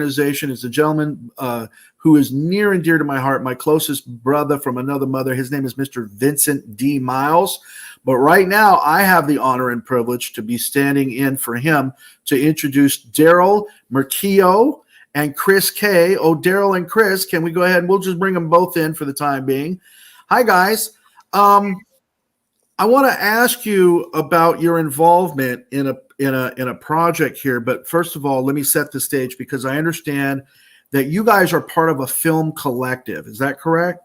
organization is a gentleman who is near and dear to my heart, my closest brother from another mother. His name is Mr. Vincent D. Miles. But right now, I have the honor and privilege to be standing in for him to introduce Darryl, Merquillo, and Krys K. Oh, Darryl and Krys, can we go ahead and we'll just bring them both in for the time being. Hi, guys. I want to ask you about your involvement in a project here. But first of all, let me set the stage because I understand that you guys are part of a film collective. Is that correct?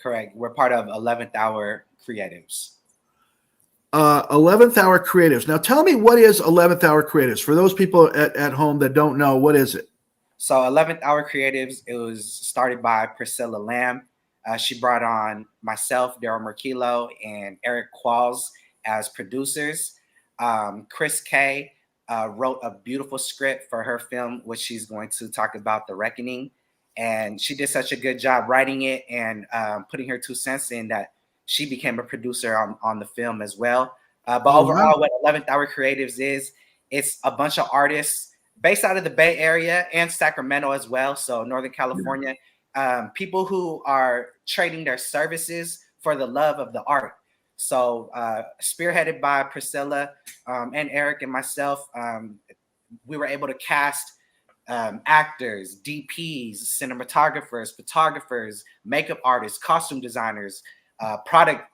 Correct. We're part of 11th Hour Creatives. 11th Hour Creatives. Now, tell me, what is 11th Hour Creatives? For those people at home that don't know, what is it? So 11th Hour Creatives, it was started by Priscilla Lamb. She brought on myself, Darryl Merquillo, and Eric Qualls as producers. Krys K wrote a beautiful script for her film, which she's going to talk about, The Reckoning. And she did such a good job writing it and putting her 2 cents in that she became a producer on the film as well. But overall, what 11th Hour Creatives is, it's a bunch of artists based out of the Bay Area and Sacramento as well. So Northern California, people who are trading their services for the love of the art. So spearheaded by Priscilla and Eric and myself, we were able to cast actors, DPs, cinematographers, photographers, makeup artists, costume designers, product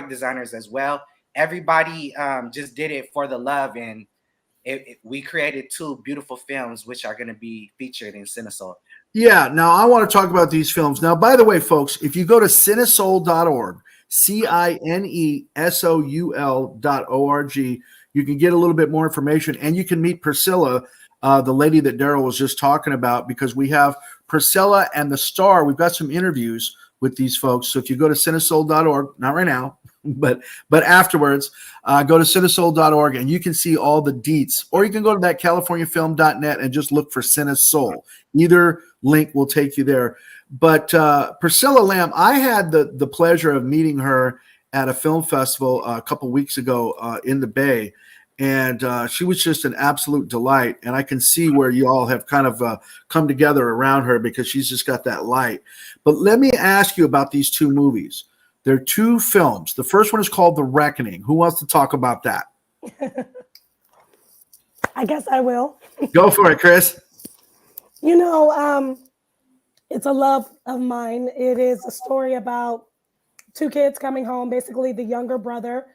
designers as well. Everybody just did it for the love, and we created 2 beautiful films which are going to be featured in Cinesoul. Yeah, now I want to talk about these films. Now, by the way, folks, if you go to cinesoul.org, cinesoul.org, you can get a little bit more information, and you can meet Priscilla, the lady that Darryl was just talking about, because we have Priscilla and the star. We've got some interviews with these folks. So if you go to cinesoul.org, not right now, but afterwards, go to cinesoul.org and you can see all the deets, or you can go to that californiafilm.net and just look for Cinesoul. Either link will take you there. But Priscilla Lamb, I had the pleasure of meeting her at a film festival a couple weeks ago in the Bay. And she was just an absolute delight. And I can see where you all have kind of come together around her because she's just got that light. But let me ask you about these 2 movies. They're 2 films. The first one is called The Reckoning. Who wants to talk about that? I guess I will. Go for it, Krys. You know, it's a love of mine. It is a story about 2 kids coming home. Basically, the younger brother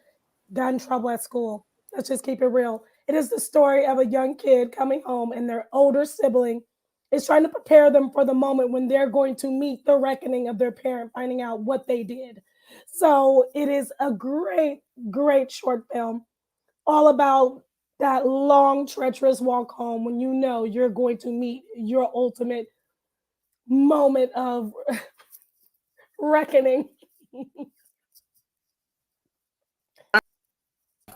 got in trouble at school. Let's just keep it real. It is the story of a young kid coming home and their older sibling is trying to prepare them for the moment when they're going to meet the reckoning of their parent, finding out what they did. So it is a great, great short film, all about that long, treacherous walk home when you know you're going to meet your ultimate moment of reckoning.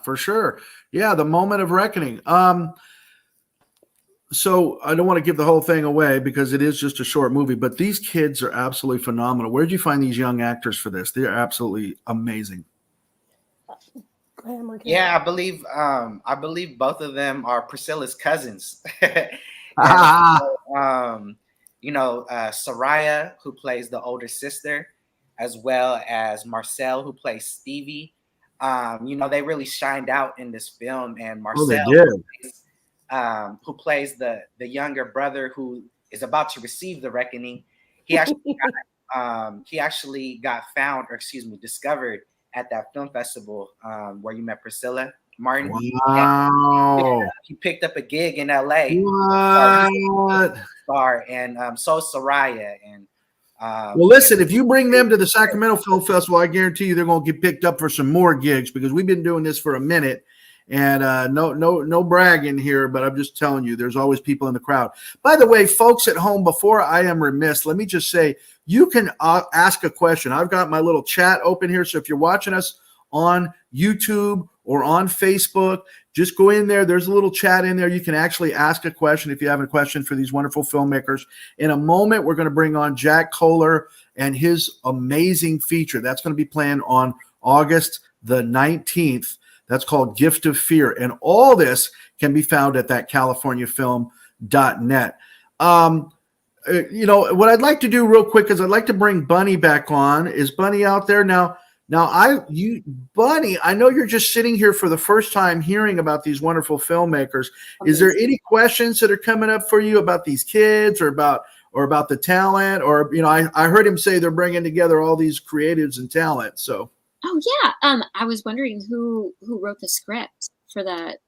For sure. Yeah, the moment of reckoning. So I don't want to give the whole thing away because it is just a short movie, but these kids are absolutely phenomenal. Where did you find these young actors for this? They're absolutely amazing. Yeah, I believe both of them are Priscilla's cousins. Soraya, who plays the older sister, as well as Marcel, who plays Stevie. They really shined out in this film, and Marcel, who plays the younger brother who is about to receive the reckoning, he actually got discovered at that film festival where you met Priscilla Martin. Wow! He picked up a gig in LA. What? And so Soraya and. Well, listen, if you bring them to the Sacramento Film Festival, I guarantee you they're going to get picked up for some more gigs because we've been doing this for a minute. And no bragging here, but I'm just telling you, there's always people in the crowd. By the way, folks at home, before I am remiss, let me just say, you can ask a question. I've got my little chat open here. So if you're watching us on YouTube or on Facebook, just go in there. There's a little chat in there. You can actually ask a question if you have a question for these wonderful filmmakers. In a moment, we're going to bring on Jack Kohler and his amazing feature. That's going to be playing on August the 19th. That's called Gift of Fear. And all this can be found at that californiafilm.net. What I'd like to do real quick is I'd like to bring Bunny back on. Is Bunny out there now? Bunny, I know you're just sitting here for the first time hearing about these wonderful filmmakers. Is there any questions that are coming up for you about these kids or about the talent? Or, I heard him say they're bringing together all these creatives and talent. So. Oh yeah. I was wondering who wrote the script for that.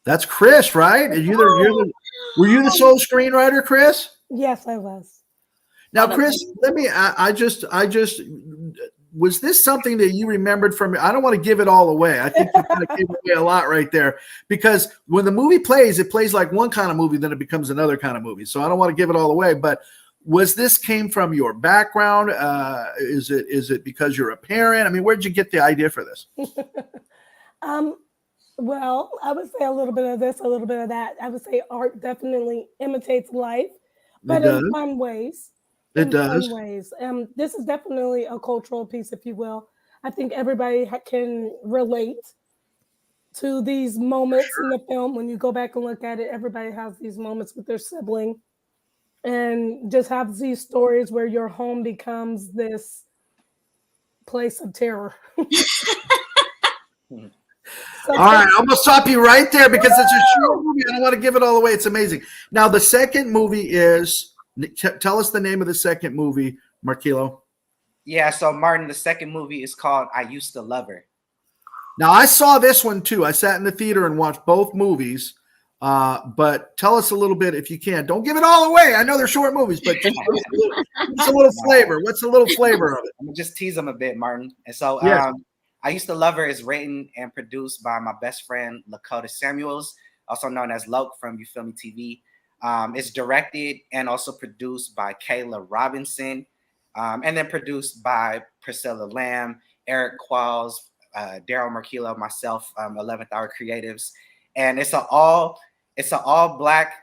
That's Krys, right? Were you the sole screenwriter, Krys? Yes, I was. Now, Krys, I just was this something that you remembered from? I don't want to give it all away. I think you kind of gave away a lot right there, because when the movie plays, it plays like one kind of movie, then it becomes another kind of movie. So I don't want to give it all away, but came from your background? Is it because you're a parent? I mean, where'd you get the idea for this? Well, I would say a little bit of this, a little bit of that. I would say art definitely imitates life, but in fun ways. It does. Fun ways. This is definitely a cultural piece, if you will. I think everybody can relate to these moments in the film. When you go back and look at it, everybody has these moments with their sibling, and just have these stories where your home becomes this place of terror. All right, I'm gonna stop you right there because it's a short movie. I don't want to give it all away. It's amazing. Now, the second movie is. Tell us the name of the second movie, Merquillo. Yeah, so Martin, the second movie is called I Used to Love Her. Now, I saw this one too. I sat in the theater and watched both movies. But tell us a little bit, if you can. Don't give it all away. I know they're short movies, but just a little flavor. What's a little flavor of it? I'm gonna just tease them a bit, Martin. And so, yes. I Used to Love Her is written and produced by my best friend Lakota Samuels, also known as Loke from You Feel Me TV. It's directed and also produced by Kayla Robinson, and then produced by Priscilla Lamb, Eric Qualls, Darryl Merquillo, myself, 11th Hour Creatives, and it's an all Black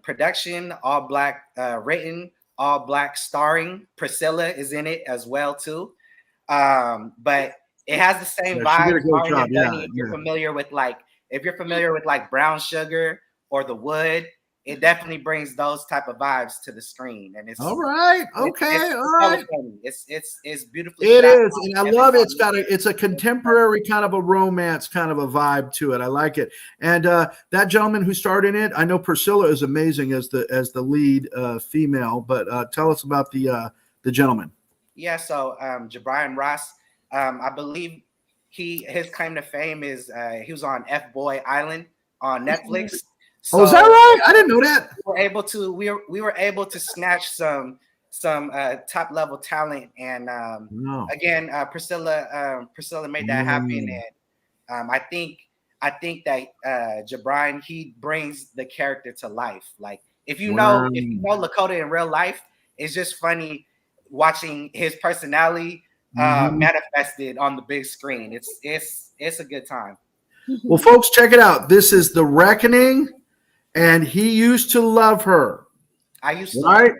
production, all Black written, all Black starring. Priscilla is in it as well too, but it has the same vibe. If you're familiar with like Brown Sugar or The Wood, it definitely brings those type of vibes to the screen, and it's all right. Okay, all right. It's beautifully. It is, and I love it. It's a contemporary kind of a romance kind of a vibe to it. I like it. And that gentleman who starred in it, I know Priscilla is amazing as the lead female. But tell us about the gentleman. Yeah, so Jabrian Ross, I believe his claim to fame is he was on F-Boy Island on Netflix. So is that right? I didn't know that. We were able to snatch some top level talent, and again, Priscilla made that happen, and I think that Jabrian, he brings the character to life. Like if you know Lakota in real life, it's just funny watching his personality manifested on the big screen. It's a good time. Well, folks, check it out. This is The Reckoning. And He Used to Love Her. I used to. Right?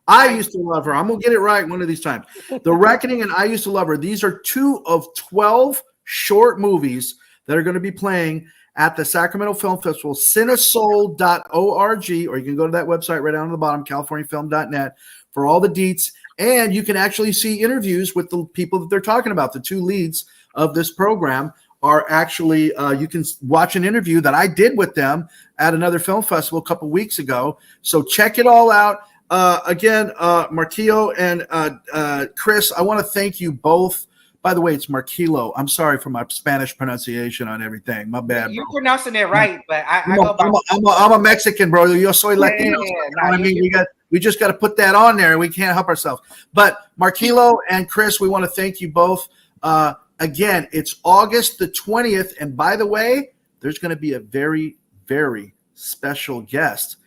I used to love her. I'm going to get it right one of these times. The Reckoning and I Used to Love Her. These are 2 of 12 short movies that are going to be playing at the Sacramento Film Festival, cinesoul.org, or you can go to that website right down on the bottom, californiafilm.net, for all the deets. And you can actually see interviews with the people that they're talking about. The 2 leads of this program are actually, you can watch an interview that I did with them at another film festival a couple weeks ago. So check it all out. Again, Merquillo and Krys, I want to thank you both. By the way, it's Merquillo. I'm sorry for my Spanish pronunciation on everything. My bad, bro. You're pronouncing it right, but I'm a Mexican, bro. Yo soy Latino. I mean, we just got to put that on there. We can't help ourselves. But Merquillo and Krys, we want to thank you both. Again, it's August the 20th. And by the way, there's going to be a very, very special guest